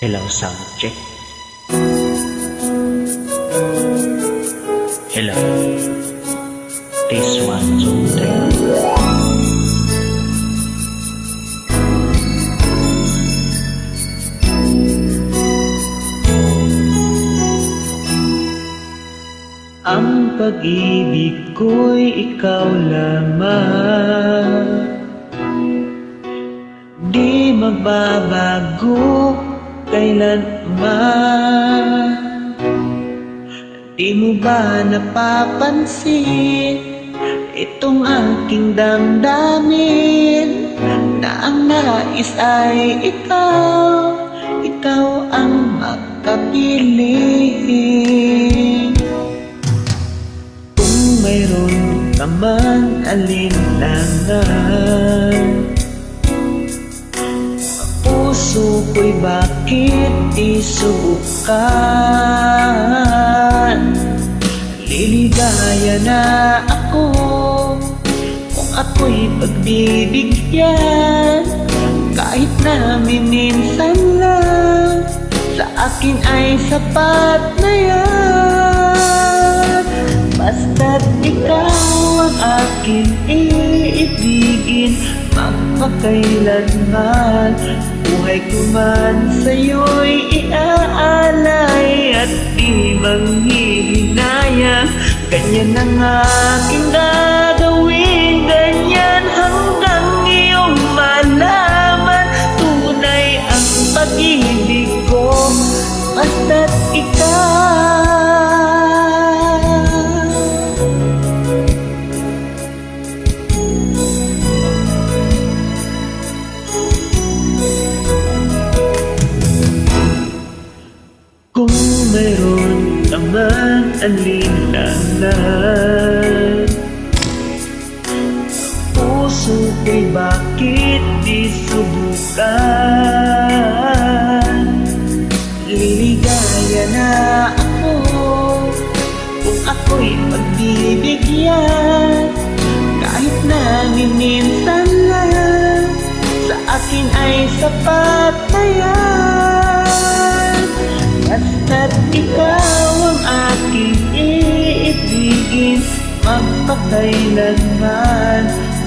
Hello, sound check. Hello. This one, two, three. Ang pag-ibig ko'y ikaw lamang, di magbabago kailanman. Di mo ba napapansin itong aking damdamin, na ang nais ay ikaw, ikaw ang makapiling. Kung mayroon ka man alinlangan, puso ko'y bakit isubukan? Liligaya na ako kung ako'y pagbibigyan, kahit na minsan lang, sa akin ay sapat na yan. Basta't ikaw ang aking iibigin, magpakailanman. Buhay ko man sa'yo'y iaalay at di manghihinayang. Ganyan ang aking gagawin, ganyan hanggang iyong malaman. Tunay ang pag-ibig ko, basta't ikaw. Kung mayroon ka man alinlangan, puso ko'y bakit di subukan? Liligaya na ako kung ako'y pagbibigyan, kahit na minsan lang, sa akin ay sapat na yan. Basta't ikaw ang aking iibigin, magpakailanman.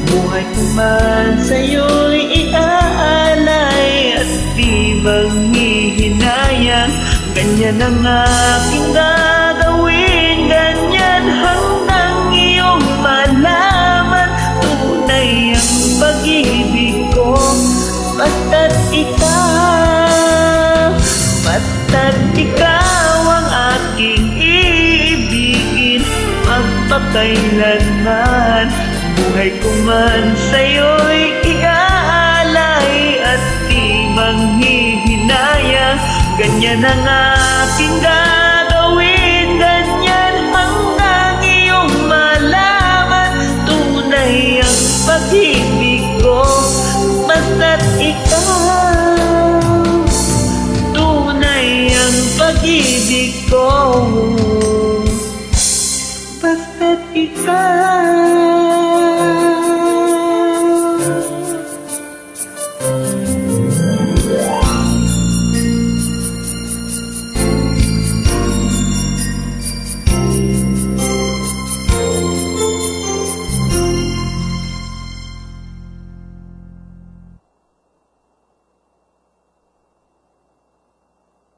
Buhay ko man sa'yo'y iaalay at di manghihinayang. Ganyan ang aking gagawin, ganyan hanggang iyong malaman. Tunay ang pag-ibig ko, basta't ikaw. Basta't ikaw ang aking iibigin, magpakailanman. Buhay ko man sa'yo'y iaalay at di manghihinayang. Ganyan ang aking gagawin.